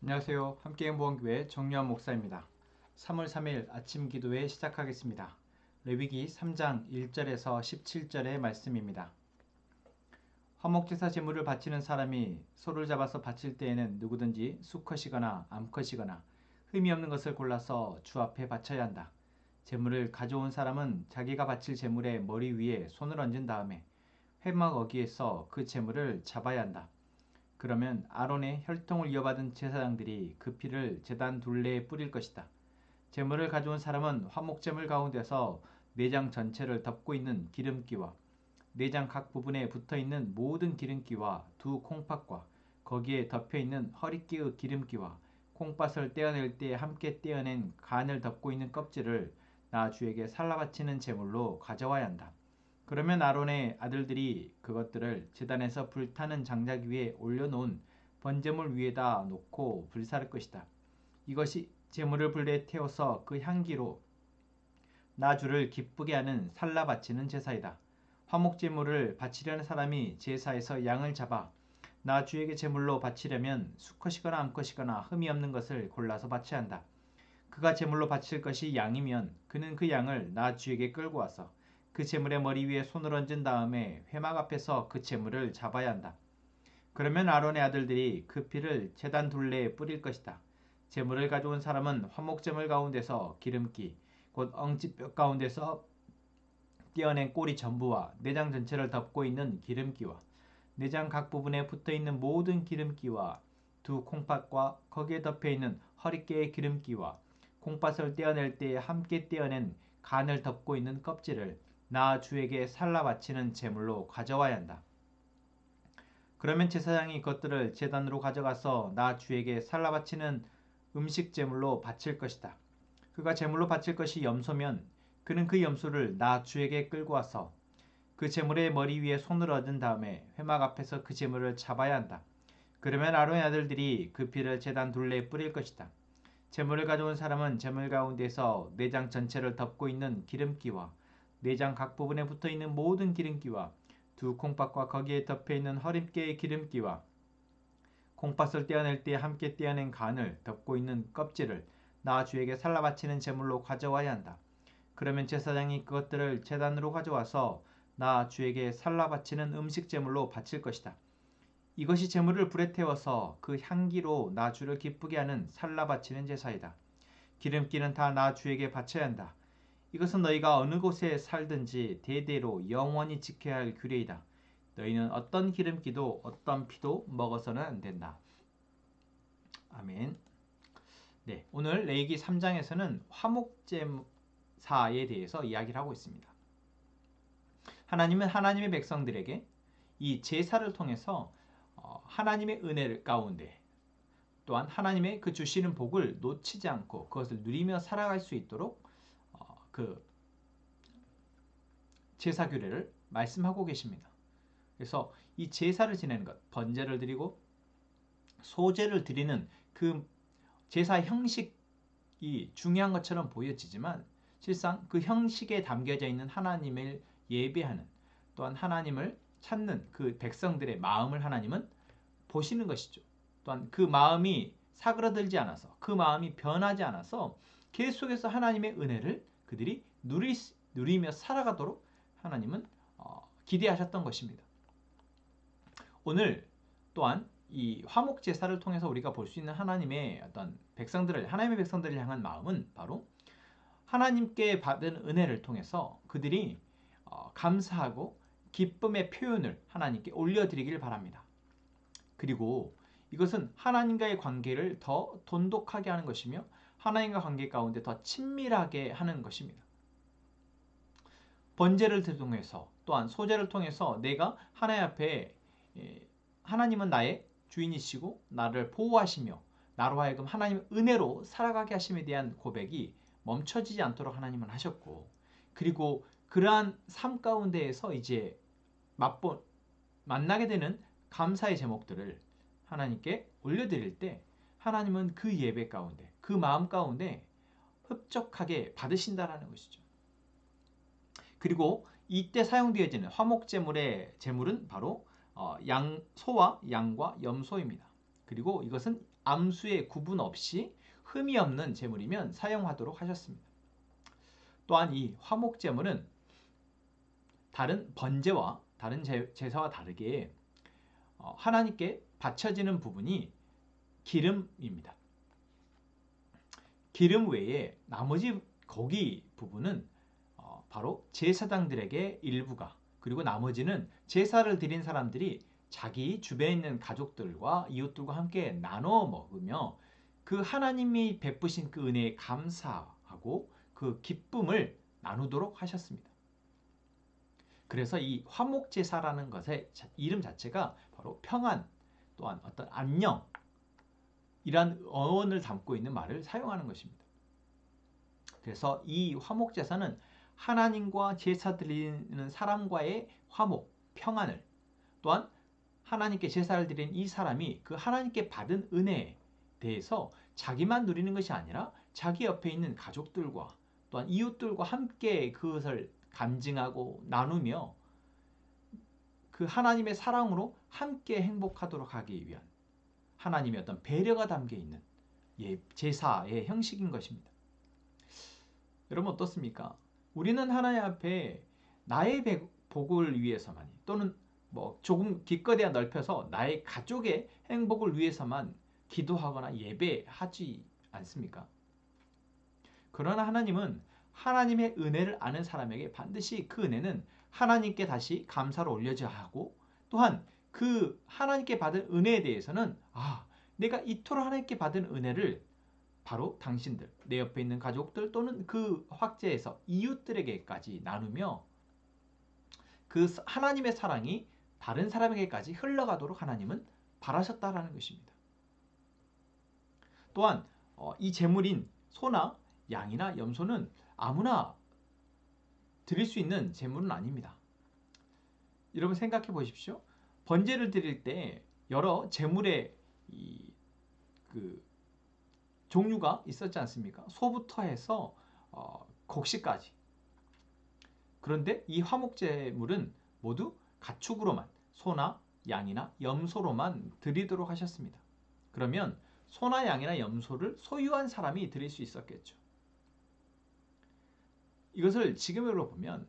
안녕하세요. 함께행 보험교회 정유한 목사입니다. 3월 3일 아침 기도회 시작하겠습니다. 레위기 3장 1절에서 17절의 말씀입니다. 화목제사 제물을 바치는 사람이 소를 잡아서 바칠 때에는 누구든지 수컷이거나 암컷이거나 흠이 없는 것을 골라서 주 앞에 바쳐야 한다. 제물을 가져온 사람은 자기가 바칠 제물의 머리 위에 손을 얹은 다음에 회막 어귀에서 그 제물을 잡아야 한다. 그러면 아론의 혈통을 이어받은 제사장들이 그 피를 제단 둘레에 뿌릴 것이다. 제물을 가져온 사람은 화목제물 가운데서 내장 전체를 덮고 있는 기름기와 내장 각 부분에 붙어있는 모든 기름기와 두 콩팥과 거기에 덮여있는 허리띠의 기름기와 콩팥을 떼어낼 때 함께 떼어낸 간을 덮고 있는 껍질을 나 주에게 살라 바치는 제물로 가져와야 한다. 그러면 아론의 아들들이 그것들을 제단에서 불타는 장작 위에 올려놓은 번제물 위에다 놓고 불사를 것이다. 이것이 제물을 불에 태워서 그 향기로 나 주를 기쁘게 하는 살라 바치는 제사이다. 화목제물을 바치려는 사람이 제사에서 양을 잡아 나 주에게 제물로 바치려면 수컷이거나 암컷이거나 흠이 없는 것을 골라서 바쳐야 한다. 그가 제물로 바칠 것이 양이면 그는 그 양을 나 주에게 끌고 와서 그 제물의 머리 위에 손을 얹은 다음에 회막 앞에서 그 제물을 잡아야 한다. 그러면 아론의 아들들이 그 피를 제단 둘레에 뿌릴 것이다. 제물을 가져온 사람은 화목제물 가운데서 기름기, 곧 엉치뼈 가운데서 떼어낸 꼬리 전부와 내장 전체를 덮고 있는 기름기와 내장 각 부분에 붙어있는 모든 기름기와 두 콩팥과 거기에 덮여있는 허리깨의 기름기와 콩팥을 떼어낼 때에 함께 떼어낸 간을 덮고 있는 껍질을 나 주에게 살라 바치는 제물로 가져와야 한다. 그러면 제사장이 이것들을 제단으로 가져가서 나 주에게 살라 바치는 음식 제물로 바칠 것이다. 그가 제물로 바칠 것이 염소면 그는 그 염소를 나 주에게 끌고 와서 그 제물의 머리 위에 손을 얹은 다음에 회막 앞에서 그 제물을 잡아야 한다. 그러면 아론의 아들들이 그 피를 제단 둘레에 뿌릴 것이다. 제물을 가져온 사람은 제물 가운데서 내장 전체를 덮고 있는 기름기와 내장 각 부분에 붙어있는 모든 기름기와 두 콩팥과 거기에 덮여있는 허림깨의 기름기와 콩팥을 떼어낼 때 함께 떼어낸 간을 덮고 있는 껍질을 나 주에게 살라 바치는 제물로 가져와야 한다. 그러면 제사장이 그것들을 제단으로 가져와서 나 주에게 살라 바치는 음식 제물로 바칠 것이다. 이것이 제물을 불에 태워서 그 향기로 나 주를 기쁘게 하는 살라 바치는 제사이다. 기름기는 다 나 주에게 바쳐야 한다. 이것은 너희가 어느 곳에 살든지 대대로 영원히 지켜야 할 규례이다. 너희는 어떤 기름기도 어떤 피도 먹어서는 안 된다. 아멘. 네, 오늘 레위기 3장에서는 화목제사에 대해서 이야기를 하고 있습니다. 하나님은 하나님의 백성들에게 이 제사를 통해서 하나님의 은혜 가운데 또한 하나님의 그 주시는 복을 놓치지 않고 그것을 누리며 살아갈 수 있도록 그 제사 규례를 말씀하고 계십니다. 그래서 이 제사를 지내는 것, 번제를 드리고 소제를 드리는 그 제사 형식이 중요한 것처럼 보여지지만 실상 그 형식에 담겨져 있는 하나님을 예배하는 또한 하나님을 찾는 그 백성들의 마음을 하나님은 보시는 것이죠. 또한 그 마음이 사그러들지 않아서 그 마음이 변하지 않아서 계속해서 하나님의 은혜를 그들이 누리며 살아가도록 하나님은 기대하셨던 것입니다. 오늘 또한 이 화목 제사를 통해서 우리가 볼 수 있는 하나님의 어떤 하나님의 백성들을 향한 마음은 바로 하나님께 받은 은혜를 통해서 그들이 감사하고 기쁨의 표현을 하나님께 올려드리길 바랍니다. 그리고 이것은 하나님과의 관계를 더 돈독하게 하는 것이며 하나님과 관계 가운데 더 친밀하게 하는 것입니다. 번제를 통해서 또한 소제를 통해서 내가 하나님 앞에 하나님은 나의 주인이시고 나를 보호하시며 나로 하여금 하나님의 은혜로 살아가게 하심에 대한 고백이 멈춰지지 않도록 하나님은 하셨고, 그리고 그러한 삶 가운데에서 이제 만나게 되는 감사의 제목들을 하나님께 올려드릴 때 하나님은 그 예배 가운데 그 마음 가운데 흡족하게 받으신다라는 것이죠. 그리고 이때 사용되어지는 화목제물의 제물은 바로 소와 양과 염소입니다. 그리고 이것은 암수의 구분 없이 흠이 없는 제물이면 사용하도록 하셨습니다. 또한 이 화목제물은 다른 번제와 다른 제사와 다르게 하나님께 바쳐지는 부분이 기름입니다. 기름 외에 나머지 거기 부분은 바로 제사장들에게 일부가, 그리고 나머지는 제사를 드린 사람들이 자기 주변에 있는 가족들과 이웃들과 함께 나눠 먹으며 그 하나님이 베푸신 그 은혜에 감사하고 그 기쁨을 나누도록 하셨습니다. 그래서 이 화목제사라는 것의 이름 자체가 바로 평안, 또한 어떤 안녕, 이란 어원을 담고 있는 말을 사용하는 것입니다. 그래서 이 화목제사는 하나님과 제사 드리는 사람과의 화목, 평안을, 또한 하나님께 제사를 드린 이 사람이 그 하나님께 받은 은혜에 대해서 자기만 누리는 것이 아니라 자기 옆에 있는 가족들과 또한 이웃들과 함께 그것을 간증하고 나누며 그 하나님의 사랑으로 함께 행복하도록 하기 위한 하나님의 어떤 배려가 담겨 있는 제사의 형식인 것입니다. 여러분 어떻습니까? 우리는 하나님 앞에 나의 복을 위해서만, 또는 조금 기껏해야 넓혀서 나의 가족의 행복을 위해서만 기도하거나 예배하지 않습니까? 그러나 하나님은 하나님의 은혜를 아는 사람에게 반드시 그 은혜는 하나님께 다시 감사를 올려줘야 하고, 또한 그 하나님께 받은 은혜에 대해서는 내가 이토록 하나님께 받은 은혜를 바로 당신들, 내 옆에 있는 가족들 또는 그 확제에서 이웃들에게까지 나누며 그 하나님의 사랑이 다른 사람에게까지 흘러가도록 하나님은 바라셨다라는 것입니다. 또한 이 제물인 소나 양이나 염소는 아무나 드릴 수 있는 제물은 아닙니다. 여러분 생각해 보십시오. 번제를 드릴 때 여러 제물의 종류가 있었지 않습니까? 소부터 해서 곡식까지. 그런데 이 화목제물은 모두 가축으로만, 소나 양이나 염소로만 드리도록 하셨습니다. 그러면 소나 양이나 염소를 소유한 사람이 드릴 수 있었겠죠. 이것을 지금으로 보면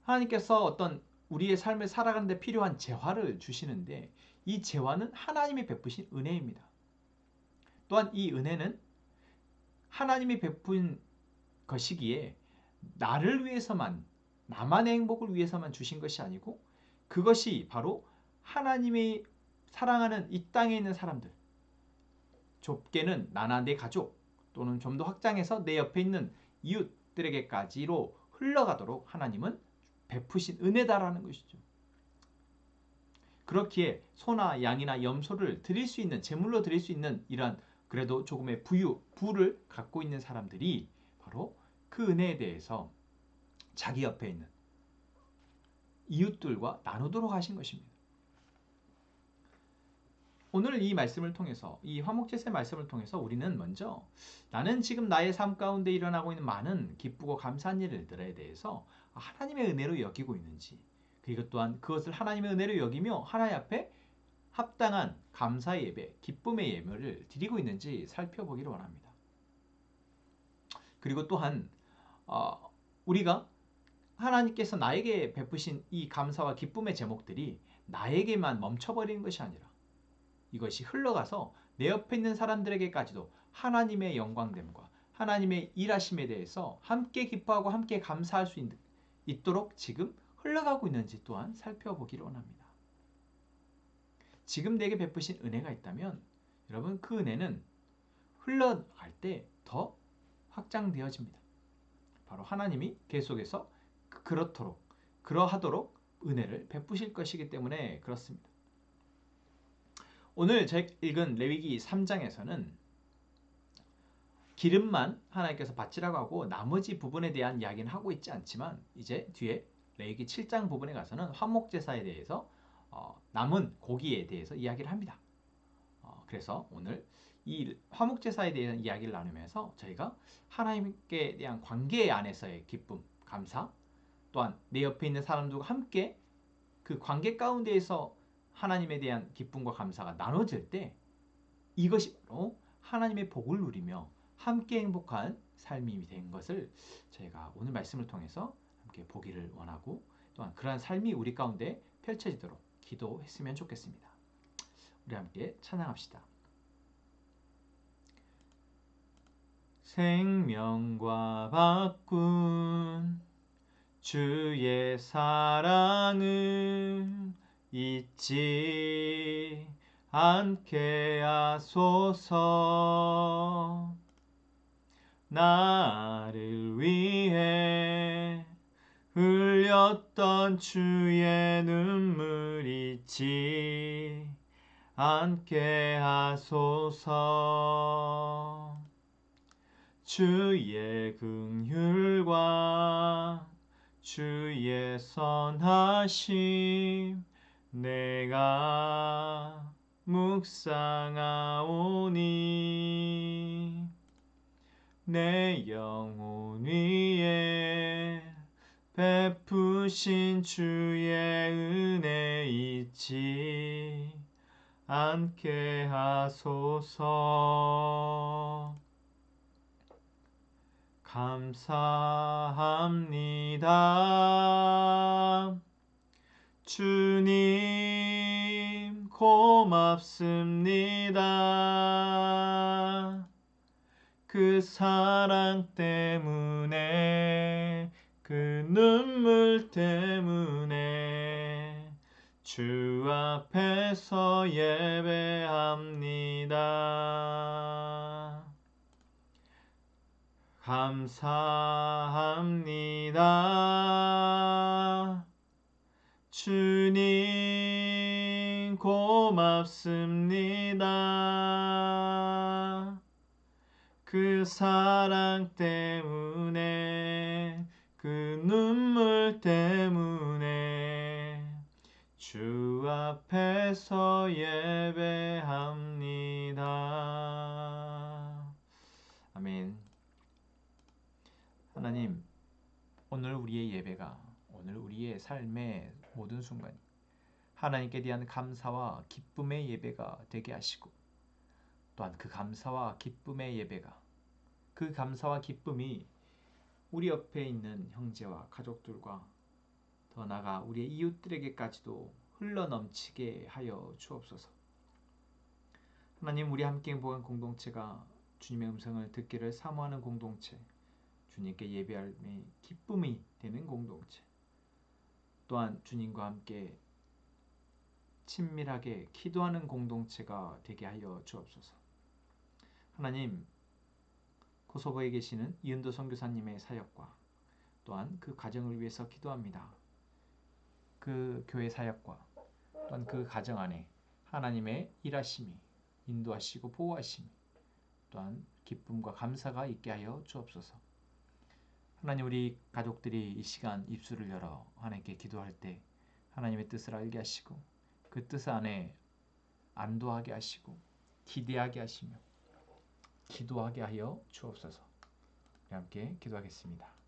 하나님께서 어떤 우리의 삶을 살아가는 데 필요한 재화를 주시는데, 이 재화는 하나님이 베푸신 은혜입니다. 또한 이 은혜는 하나님이 베푼 것이기에 나를 위해서만, 나만의 행복을 위해서만 주신 것이 아니고, 그것이 바로 하나님이 사랑하는 이 땅에 있는 사람들, 좁게는 나나 내 가족, 또는 좀 더 확장해서 내 옆에 있는 이웃들에게까지로 흘러가도록 하나님은 베푸신 은혜다라는 것이죠. 그렇기에 소나 양이나 염소를 드릴 수 있는, 제물로 드릴 수 있는 이러한 그래도 조금의 부를 갖고 있는 사람들이 바로 그 은혜에 대해서 자기 옆에 있는 이웃들과 나누도록 하신 것입니다. 오늘 이 말씀을 통해서, 이 화목제사의 말씀을 통해서 우리는 먼저 나는 지금 나의 삶 가운데 일어나고 있는 많은 기쁘고 감사한 일들에 대해서 하나님의 은혜로 여기고 있는지, 그리고 또한 그것을 하나님의 은혜로 여기며 하나님 앞에 합당한 감사의 예배, 기쁨의 예배를 드리고 있는지 살펴보기를 원합니다. 그리고 또한 우리가 하나님께서 나에게 베푸신 이 감사와 기쁨의 제목들이 나에게만 멈춰버리는 것이 아니라 이것이 흘러가서 내 옆에 있는 사람들에게까지도 하나님의 영광됨과 하나님의 일하심에 대해서 함께 기뻐하고 함께 감사할 수 있도록 지금 흘러가고 있는지 또한 살펴보기를 원합니다. 지금 내게 베푸신 은혜가 있다면 여러분 그 은혜는 흘러갈 때 더 확장되어집니다. 바로 하나님이 계속해서 그러하도록 은혜를 베푸실 것이기 때문에 그렇습니다. 오늘 제가 읽은 레위기 3장에서는 기름만 하나님께서 바치라고 하고 나머지 부분에 대한 이야기는 하고 있지 않지만, 이제 뒤에 레위기 7장 부분에 가서는 화목제사에 대해서 남은 고기에 대해서 이야기를 합니다. 그래서 오늘 이 화목제사에 대한 이야기를 나누면서 저희가 하나님께 대한 관계 안에서의 기쁨, 감사, 또한 내 옆에 있는 사람들과 함께 그 관계 가운데에서 하나님에 대한 기쁨과 감사가 나눠질 때 이것이 바로 하나님의 복을 누리며 함께 행복한 삶이 된 것을 저희가 오늘 말씀을 통해서 함께 보기를 원하고 또한 그러한 삶이 우리 가운데 펼쳐지도록 기도했으면 좋겠습니다. 우리 함께 찬양합시다. 생명과 바꾼 주의 사랑을 잊지 않게 하소서. 나를 위해 흘렸던 주의 눈물 잊지 않게 하소서. 주의 긍휼과 주의 선하심 내가 묵상하오니 내 영혼 위에 베푸신 주의 은혜 잊지 않게 하소서. 감사합니다. 주님 고맙습니다. 그 사랑 때문에 그 눈물 때문에 주 앞에서 예배합니다. 감사합니다. 주님 고맙습니다. 그 사랑 때문에 그 눈물 때문에 주 앞에서 예배합니다. 아멘. 하나님, 오늘 우리의 예배가 오늘 우리의 삶의 모든 순간 하나님께 대한 감사와 기쁨의 예배가 되게 하시고 또한 그 감사와 기쁨의 예배가 그 감사와 기쁨이 우리 옆에 있는 형제와 가족들과 더 나아가 우리의 이웃들에게까지도 흘러넘치게 하여 주옵소서. 하나님, 우리 함께 행복한 공동체가 주님의 음성을 듣기를 사모하는 공동체, 주님께 예배함의 기쁨이 되는 공동체, 또한 주님과 함께 친밀하게 기도하는 공동체가 되게 하여 주옵소서. 하나님, 코소보에 계시는 이은도 선교사님의 사역과 또한 그 가정을 위해서 기도합니다. 그 교회 사역과 또한 그 가정 안에 하나님의 일하심이 인도하시고 보호하심이 또한 기쁨과 감사가 있게 하여 주옵소서. 하나님, 우리 가족들이 이 시간 입술을 열어 하나님께 기도할 때 하나님의 뜻을 알게 하시고 그 뜻 안에 안도하게 하시고 기대하게 하시며 기도하게 하여 주옵소서. 우리 함께 기도하겠습니다.